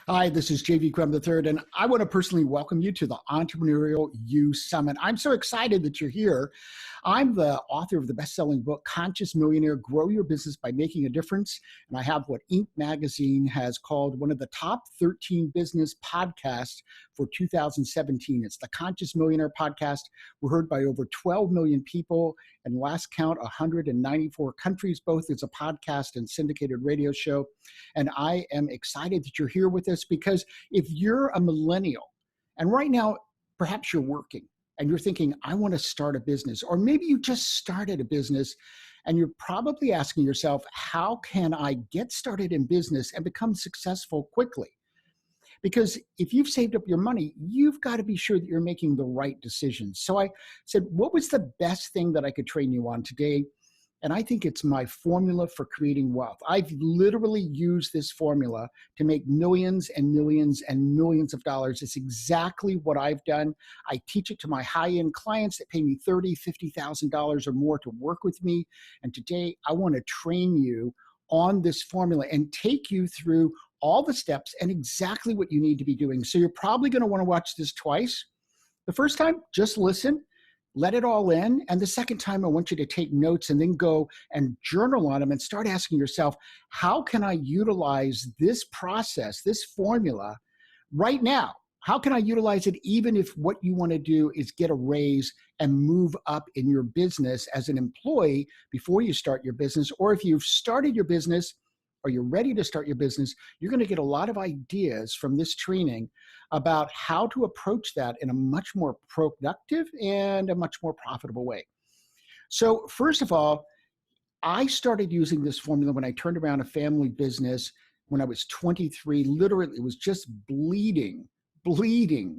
Hi, this is JV Crum III, and I want to personally welcome you to the Entrepreneurial You Summit. I'm so excited that you're here. I'm the author of the best-selling book, Conscious Millionaire, Grow Your Business by Making a Difference, and I have what Inc. magazine has called one of the top 13 business podcasts for 2017. It's the Conscious Millionaire podcast. We're heard by over 12 million people, and last count, 194 countries, both as a podcast and syndicated radio show. And I am excited that you're here with us because if you're a millennial, and right now, perhaps you're working and you're thinking, I want to start a business, or maybe you just started a business and you're probably asking yourself, how can I get started in business and become successful quickly? Because if you've saved up your money, you've got to be sure that you're making the right decisions. So I said, what was the best thing that I could train you on today? And I think it's my formula for creating wealth. I've literally used this formula to make millions and millions and millions of dollars. It's exactly what I've done. I teach it to my high-end clients that pay me $30,000, $50,000 or more to work with me. And today I want to train you on this formula and take you through all the steps and exactly what you need to be doing. So you're probably going to want to watch this twice. The first time, just listen. Let it all in. And the second time, I want you to take notes and then go and journal on them and start asking yourself, how can I utilize this process, this formula right now? How can I utilize it even if what you want to do is get a raise and move up in your business as an employee before you start your business? Or if you've started your business or you're ready to start your business, you're going to get a lot of ideas from this training about how to approach that in a much more productive and a much more profitable way. So first of all, I started using this formula when I turned around a family business when I was 23. Literally, it was just bleeding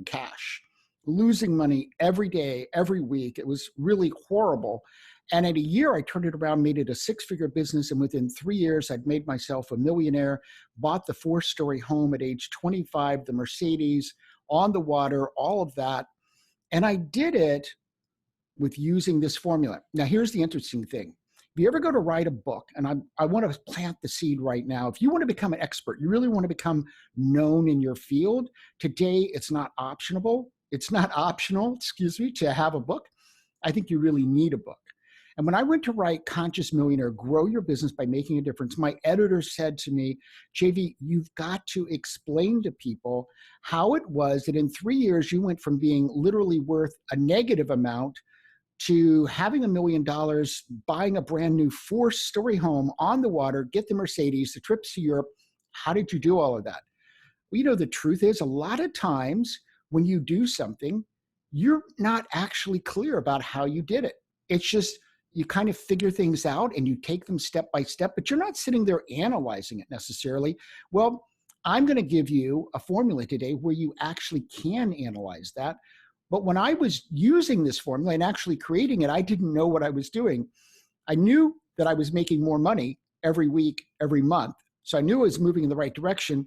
cash, losing money every day, every week. It was really horrible. And in a year, I turned it around, made it a six-figure business. And within 3 years, I'd made myself a millionaire, bought the 4-story home at age 25, the Mercedes, on the water, all of that. And I did it with using this formula. Now, here's the interesting thing. If you ever go to write a book, and I want to plant the seed right now, if you want to become an expert, you really want to become known in your field, today it's not optional. It's not optional, to have a book. I think you really need a book. And when I went to write Conscious Millionaire, Grow Your Business by Making a Difference, my editor said to me, JV, you've got to explain to people how it was that in 3 years you went from being literally worth a negative amount to having $1 million, buying a brand new 4-story home on the water, get the Mercedes, the trips to Europe. How did you do all of that? Well, the truth is a lot of times when you do something, you're not actually clear about how you did it. It's just, you kind of figure things out and you take them step by step, but you're not sitting there analyzing it necessarily. Well, I'm going to give you a formula today where you actually can analyze that. But when I was using this formula and actually creating it, I didn't know what I was doing. I knew that I was making more money every week, every month. So I knew I was moving in the right direction,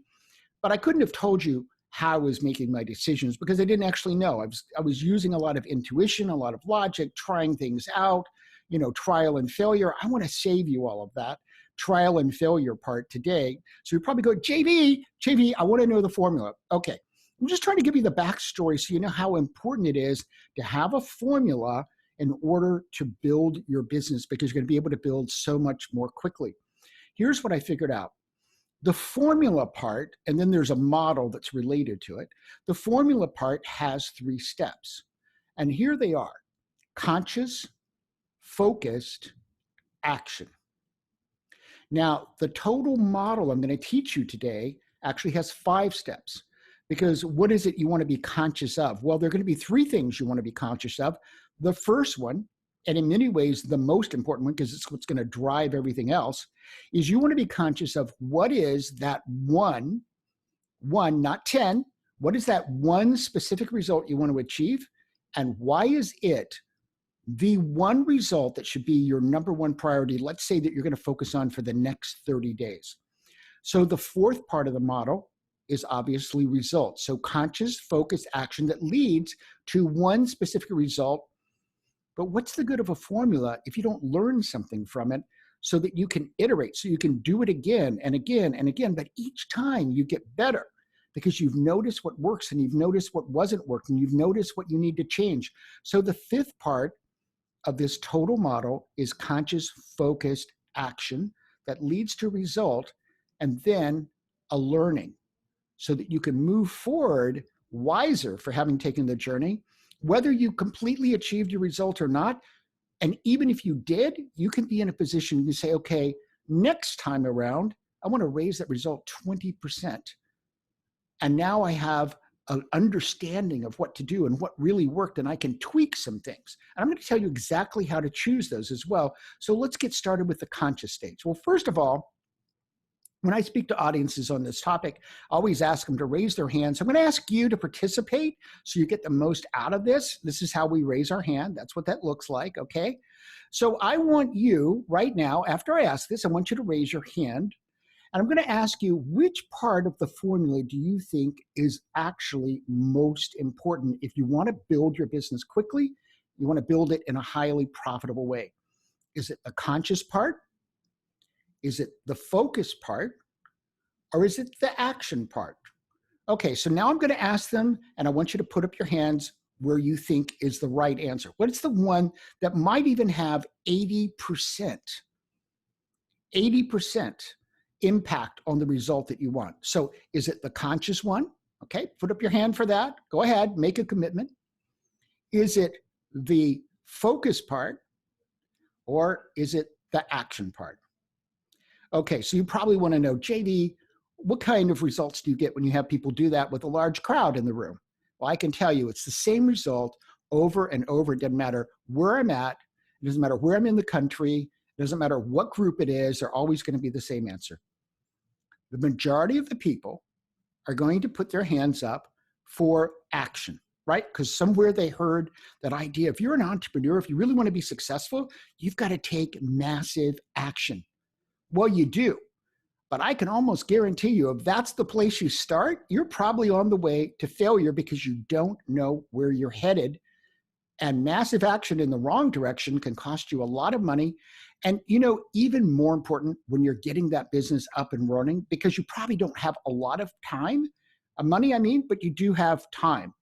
but I couldn't have told you how I was making my decisions because I didn't actually know. I was using a lot of intuition, a lot of logic, trying things out, trial and failure. I want to save you all of that trial and failure part today. So you're probably going, JV, I want to know the formula. Okay. I'm just trying to give you the backstory so you know how important it is to have a formula in order to build your business because you're going to be able to build so much more quickly. Here's what I figured out. The formula part, and then there's a model that's related to it. The formula part has 3 steps. And here they are: conscious, focused, action. Now, the total model I'm going to teach you today actually has 5 steps. Because what is it you want to be conscious of? Well, there are going to be 3 things you want to be conscious of. The first one, and in many ways the most important one, because it's what's going to drive everything else, is you want to be conscious of what is that one, not 10, what is that one specific result you want to achieve? And why is it the one result that should be your number one priority? Let's say that you're going to focus on for the next 30 days. So the 4th part of the model is obviously results. So conscious, focused action that leads to one specific result. But what's the good of a formula if you don't learn something from it so that you can iterate, so you can do it again and again and again, but each time you get better? because you've noticed what works and you've noticed what wasn't working. You've noticed what you need to change. So the fifth part of this total model is conscious, focused action that leads to result and then a learning so that you can move forward wiser for having taken the journey, whether you completely achieved your result or not. And even if you did, you can be in a position to say, okay, next time around, I want to raise that result 20%. And now I have an understanding of what to do and what really worked, and I can tweak some things. And I'm going to tell you exactly how to choose those as well. So let's get started with the conscious stage. Well, first of all, when I speak to audiences on this topic, I always ask them to raise their hands. I'm going to ask you to participate so you get the most out of this. This is how we raise our hand. That's what that looks like, okay? So I want you right now, after I ask this, I want you to raise your hand. And I'm going to ask you, which part of the formula do you think is actually most important if you want to build your business quickly, you want to build it in a highly profitable way? Is it the conscious part? Is it the focus part? Or is it the action part? Okay, so now I'm going to ask them, and I want you to put up your hands where you think is the right answer. What is the one that might even have 80%? 80% impact on the result that you want. So is it the conscious one? Okay, put up your hand for that. Go ahead, make a commitment. Is it the focus part, or is it the action part? Okay, so you probably want to know, JD, what kind of results do you get when you have people do that with a large crowd in the room? Well, I can tell you it's the same result over and over. It doesn't matter where I'm at. It doesn't matter where I'm in the country. It doesn't matter what group it is. They're always going to be the same answer. The majority of the people are going to put their hands up for action, right? Because somewhere they heard that idea. If you're an entrepreneur, if you really want to be successful, you've got to take massive action. Well, you do. But I can almost guarantee you, if that's the place you start, you're probably on the way to failure because you don't know where you're headed. And massive action in the wrong direction can cost you a lot of money. And, you know, even more important when you're getting that business up and running, because you probably don't have a lot of time, money, I mean, but you do have time.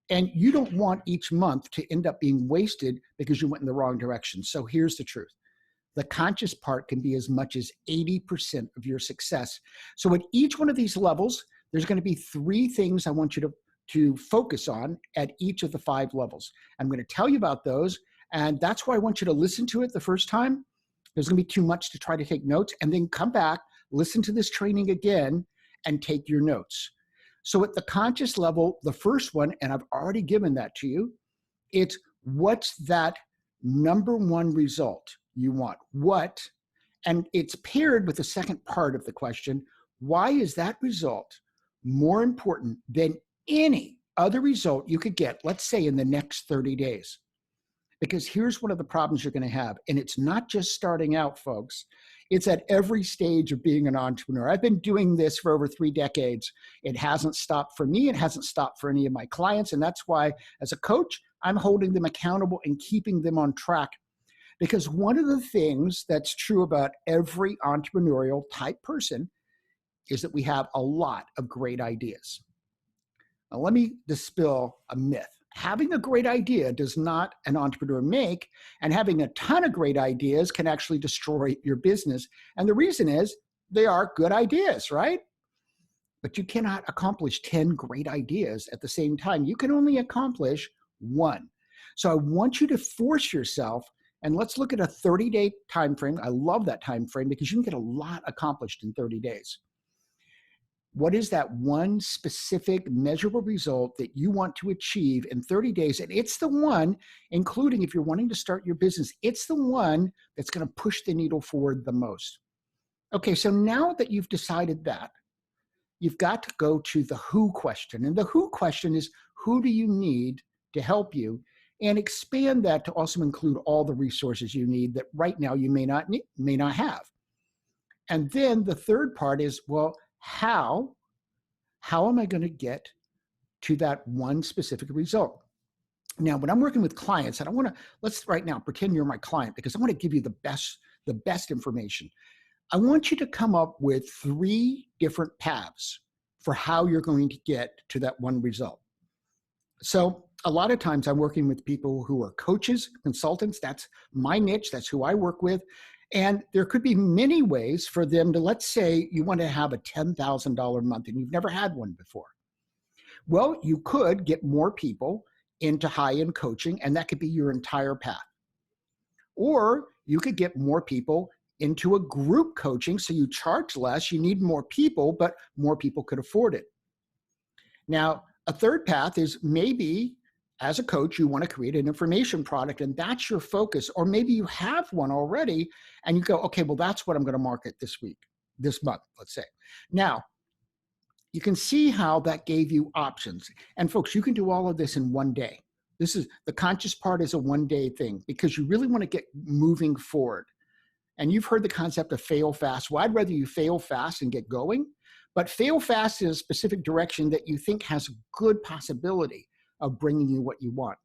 And you don't want each month to end up being wasted because you went in the wrong direction. So here's the truth. The conscious part can be as much as 80% of your success. So at each one of these levels, there's going to be 3 things I want you to focus on at each of the 5 levels. I'm going to tell you about those, and that's why I want you to listen to it the first time. There's going to be too much to try to take notes, and then come back, listen to this training again, and take your notes. So at the conscious level, the first one, and I've already given that to you, it's what's that number 1 result you want? What? And it's paired with the second part of the question, why is that result more important than any other result you could get, let's say in the next 30 days? Because here's one of the problems you're going to have, and it's not just starting out, folks. It's at every stage of being an entrepreneur. I've been doing this for over 3 decades. It hasn't stopped for me. It hasn't stopped for any of my clients, and that's why, as a coach, I'm holding them accountable and keeping them on track. Because one of the things that's true about every entrepreneurial type person is that we have a lot of great ideas. Now, let me dispel a myth. Having a great idea does not an entrepreneur make, and having a ton of great ideas can actually destroy your business. And the reason is they are good ideas, right? But you cannot accomplish 10 great ideas at the same time. You can only accomplish 1. So I want you to force yourself. And let's look at a 30-day time frame. I love that time frame because you can get a lot accomplished in 30 days. What is that one specific measurable result that you want to achieve in 30 days? And it's the one, including if you're wanting to start your business, it's the one that's going to push the needle forward the most. Okay, so now that you've decided that, you've got to go to the who question. And the who question is, who do you need to help you? And expand that to also include all the resources you need that right now you may not have. And then the third part is, well, how am I going to get to that one specific result? Now, when I'm working with clients, and let's right now pretend you're my client because I want to give you the best information. I want you to come up with 3 different paths for how you're going to get to that one result. So a lot of times I'm working with people who are coaches, consultants. That's my niche. That's who I work with. And there could be many ways for them to, let's say you want to have a $10,000 month and you've never had one before. Well, you could get more people into high-end coaching, and that could be your entire path. Or you could get more people into a group coaching, so you charge less, you need more people, but more people could afford it. Now, a third path is maybe as a coach, you want to create an information product and that's your focus. Or maybe you have one already and you go, okay, well, that's what I'm going to market this week, this month, let's say. Now, you can see how that gave you options. And folks, you can do all of this in one day. This is the conscious part is a one-day thing because you really want to get moving forward. And you've heard the concept of fail fast. Well, I'd rather you fail fast and get going, but fail fast in a specific direction that you think has a good possibility of bringing you what you want.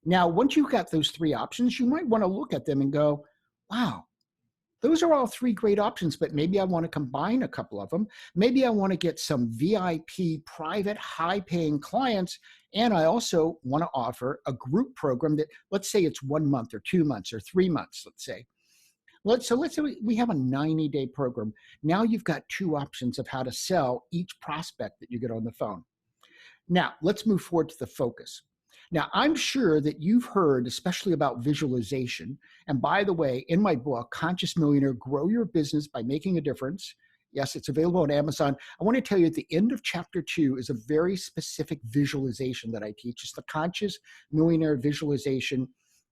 Now, once you've got those three options, you might want to look at them and go, wow, those are all three great options, but maybe I want to combine a couple of them. Maybe I want to get some VIP, private, high-paying clients, and I also want to offer a group program that, let's say it's 1 month or 2 months or 3 months, let's say. Let's say we have a 90-day program. Now you've got two options of how to sell each prospect that you get on the phone. Now, let's move forward to the focus. Now, I'm sure that you've heard, especially about visualization. And by the way, in my book, Conscious Millionaire, Grow Your Business by Making a Difference. Yes, it's available on Amazon. I want to tell you at the end of chapter 2 is a very specific visualization that I teach. It's the Conscious Millionaire visualization.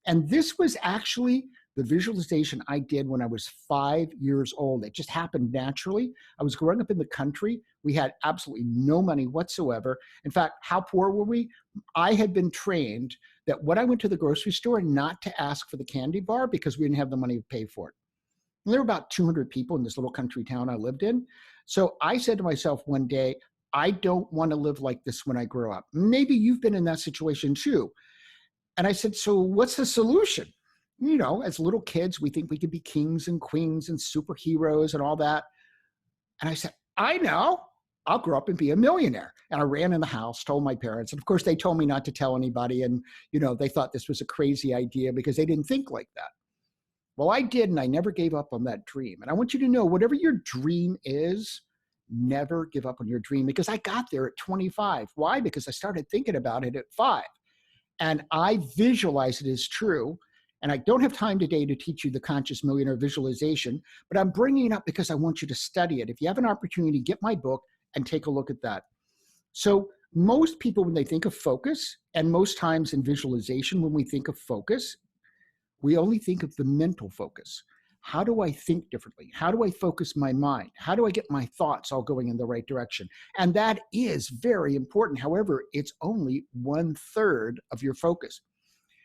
And this was actually the visualization I did when I was 5 years old. It just happened naturally. I was growing up in the country. We had absolutely no money whatsoever. In fact, how poor were we? I had been trained that when I went to the grocery store not to ask for the candy bar because we didn't have the money to pay for it. And there were about 200 people in this little country town I lived in. So I said to myself one day, I don't want to live like this when I grow up. Maybe you've been in that situation too. And I said, so what's the solution? You know, as little kids, we think we could be kings and queens and superheroes and all that. And I said, I know, I'll grow up and be a millionaire. And I ran in the house, told my parents. And of course, they told me not to tell anybody. And, you know, they thought this was a crazy idea because they didn't think like that. Well, I did, and I never gave up on that dream. And I want you to know, whatever your dream is, never give up on your dream, because I got there at 25. Why? Because I started thinking about it at 5. And I visualized it as true. And I don't have time today to teach you the Conscious Millionaire visualization, but I'm bringing it up because I want you to study it. If you have an opportunity, get my book and take a look at that. So most people, when they think of focus, and most times in visualization, when we think of focus, we only think of the mental focus. How do I think differently? How do I focus my mind? How do I get my thoughts all going in the right direction? And that is very important. However, it's only 1/3 of your focus.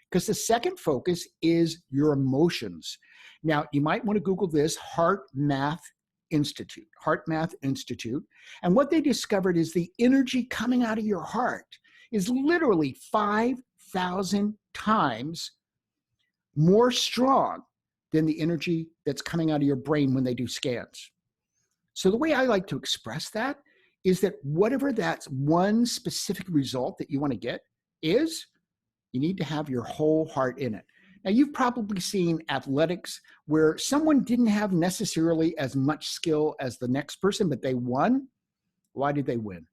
Because the second focus is your emotions. Now, you might want to Google this, Heart Math Institute. And what they discovered is the energy coming out of your heart is literally 5,000 times more strong than the energy that's coming out of your brain when they do scans. So the way I like to express that is that whatever that one specific result that you want to get is, you need to have your whole heart in it. Now, you've probably seen athletics where someone didn't have necessarily as much skill as the next person, but they won. Why did they win?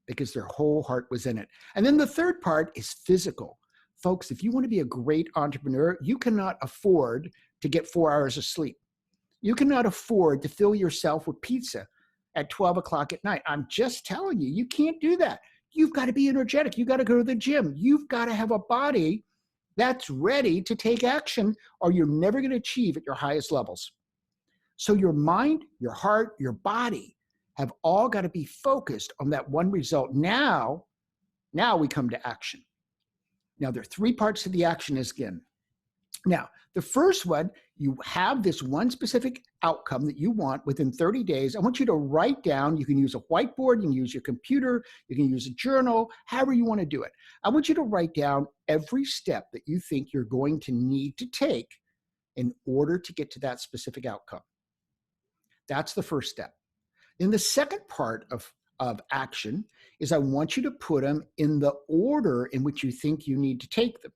Because their whole heart was in it. And then the third part is physical. Folks, if you want to be a great entrepreneur, you cannot afford to get 4 hours of sleep. You cannot afford to fill yourself with pizza at 12 o'clock at night. I'm just telling you, you can't do that. You've got to be energetic. You've got to go to the gym. You've got to have a body that's ready to take action, or you're never going to achieve at your highest levels. So your mind, your heart, your body have all got to be focused on that one result. Now we come to action. Now, there are 3 parts to the action again. Now, the first one, you have this one specific outcome that you want within 30 days. I want you to write down. You can use a whiteboard, you can use your computer, you can use a journal, however you want to do it. I want you to write down every step that you think you're going to need to take in order to get to that specific outcome. That's the first step. Then the second part of of action is I want you to put them in the order in which you think you need to take them.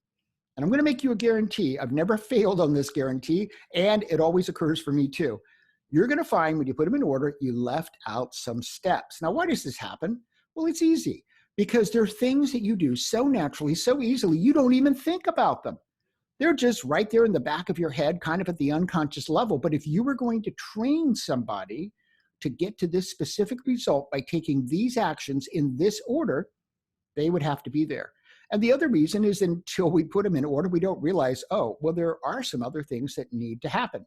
And I'm going to make you a guarantee. I've never failed on this guarantee, and it always occurs for me too. You're going to find when you put them in order, you left out some steps. Now, why does this happen? Well, it's easy because there are things that you do so naturally, so easily, you don't even think about them. They're just right there in the back of your head, kind of at the unconscious level. But if you were going to train somebody to get to this specific result by taking these actions in this order, they would have to be there. And the other reason is until we put them in order, we don't realize, oh, well, there are some other things that need to happen.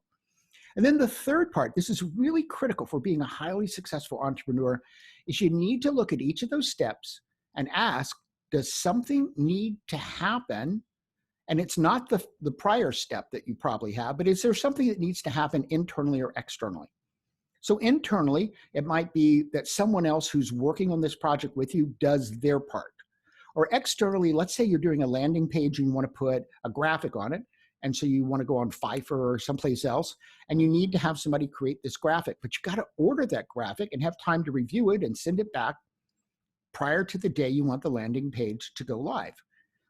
And then the third part, this is really critical for being a highly successful entrepreneur, is you need to look at each of those steps and ask, does something need to happen? And it's not the prior step that you probably have, but is there something that needs to happen internally or externally? So internally, it might be that someone else who's working on this project with you does their part. Or externally, let's say you're doing a landing page and you want to put a graphic on it. And so you want to go on Fiverr or someplace else, and you need to have somebody create this graphic, but you got to order that graphic and have time to review it and send it back prior to the day you want the landing page to go live.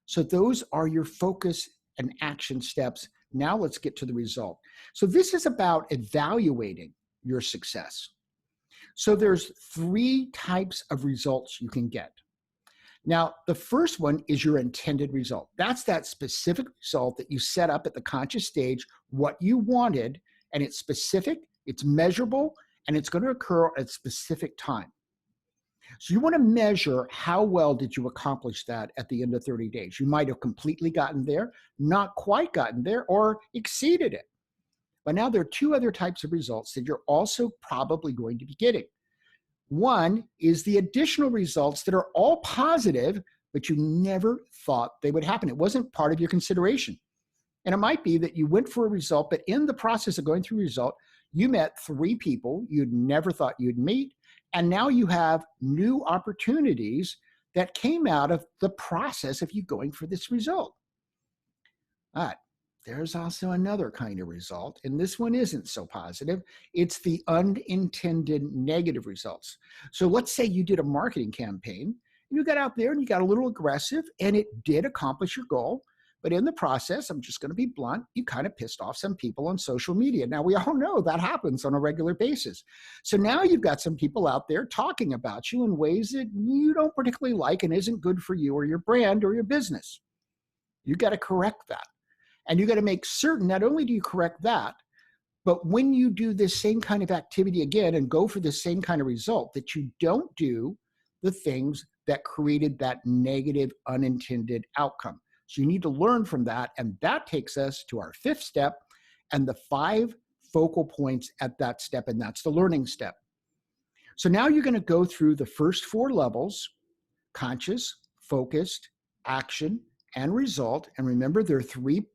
So those are your focus and action steps. Now let's get to the result. So this is about evaluating your success. So there's 3 types of results you can get. Now, the first one is your intended result. That's that specific result that you set up at the conscious stage, what you wanted, and it's specific, it's measurable, and it's going to occur at a specific time. So you want to measure how well did you accomplish that at the end of 30 days. You might have completely gotten there, not quite gotten there, or exceeded it. But now there are 2 other types of results that you're also probably going to be getting. One is the additional results that are all positive, but you never thought they would happen. It wasn't part of your consideration. And it might be that you went for a result, but in the process of going through a result, you met 3 people you'd never thought you'd meet. And now you have new opportunities that came out of the process of you going for this result. But there's also another kind of result, and this one isn't so positive. It's the unintended negative results. So let's say you did a marketing campaign, and you got out there and you got a little aggressive, and it did accomplish your goal. But in the process, I'm just going to be blunt, you kind of pissed off some people on social media. Now, we all know that happens on a regular basis. So now you've got some people out there talking about you in ways that you don't particularly like and isn't good for you or your brand or your business. You got to correct that. And you got to make certain not only do you correct that, but when you do this same kind of activity again and go for the same kind of result, that you don't do the things that created that negative unintended outcome. So you need to learn from that. And that takes us to our 5th step and the 5 focal points at that step. And that's the learning step. So now you're going to go through the first 4 levels: conscious, focused, action, and result. And remember, there are three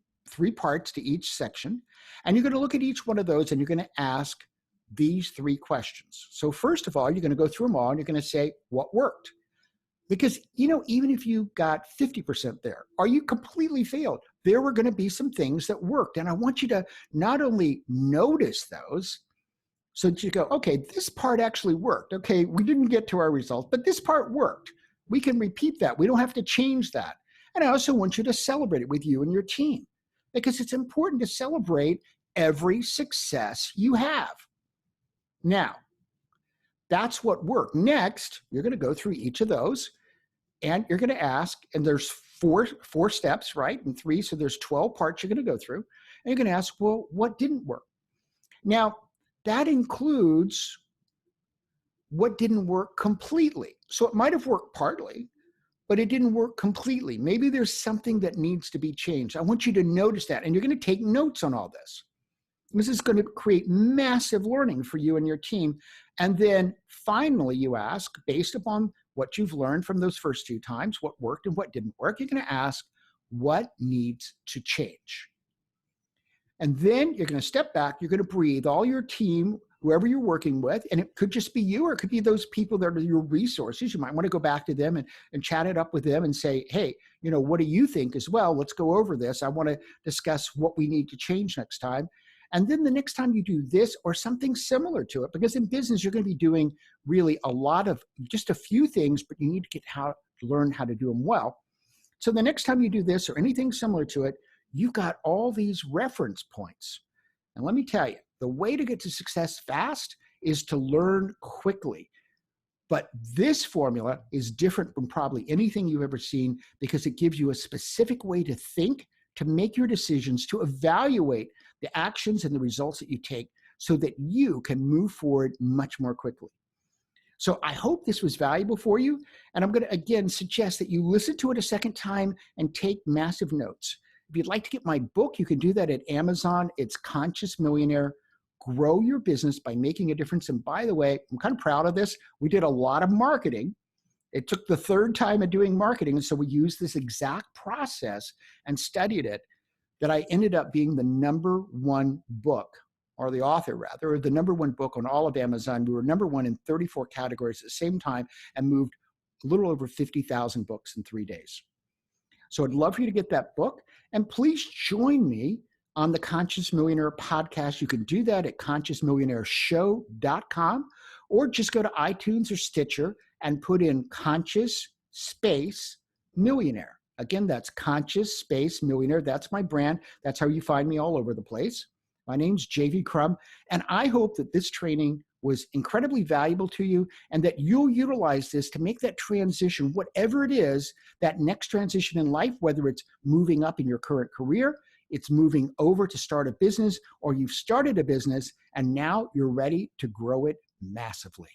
parts to each section. And you're going to look at each one of those and you're going to ask these 3 questions. So first of all, you're going to go through them all and you're going to say, what worked? Because, even if you got 50% there or you completely failed, there were going to be some things that worked. And I want you to not only notice those, so that you go, okay, this part actually worked. Okay, we didn't get to our result, but this part worked. We can repeat that. We don't have to change that. And I also want you to celebrate it with you and your team, because it's important to celebrate every success you have. Now, that's what worked. Next, you're going to go through each of those and you're going to ask, and there's four steps, right? And 3, so there's 12 parts you're going to go through. And you're going to ask, well, what didn't work? Now, that includes what didn't work completely. So it might have worked partly, but it didn't work completely. Maybe there's something that needs to be changed. I want you to notice that, and you're going to take notes on all this. This is going to create massive learning for you and your team. And then finally, you ask, based upon what you've learned from those first 2 times, what worked and what didn't work, you're going to ask, what needs to change? And then you're going to step back, you're going to breathe, all your team, whoever you're working with, and it could just be you, or it could be those people that are your resources. You might want to go back to them and chat it up with them and say, hey, what do you think as well? Let's go over this. I want to discuss what we need to change next time. And then the next time you do this or something similar to it, because in business, you're going to be doing really a lot of just a few things, but you need to learn how to do them well. So the next time you do this or anything similar to it, you've got all these reference points. And let me tell you, the way to get to success fast is to learn quickly. But this formula is different from probably anything you've ever seen because it gives you a specific way to think, to make your decisions, to evaluate the actions and the results that you take so that you can move forward much more quickly. So I hope this was valuable for you. And I'm going to, again, suggest that you listen to it a second time and take massive notes. If you'd like to get my book, you can do that at Amazon. It's Conscious Millionaire. Grow your business by making a difference. And by the way, I'm kind of proud of this. We did a lot of marketing. It took the third time of doing marketing. And so we used this exact process and studied it, that I ended up being the #1 book, or the author rather, or the #1 book on all of Amazon. We were #1 in 34 categories at the same time and moved a little over 50,000 books in 3 days. So I'd love for you to get that book. And please join me on the Conscious Millionaire podcast. You can do that at consciousmillionaireshow.com, or just go to iTunes or Stitcher and put in Conscious Space Millionaire. Again, that's Conscious Space Millionaire. That's my brand. That's how you find me all over the place. My name's JV Crum, and I hope that this training was incredibly valuable to you and that you'll utilize this to make that transition, whatever it is, that next transition in life, whether it's moving up in your current career, it's moving over to start a business, or you've started a business and now you're ready to grow it massively.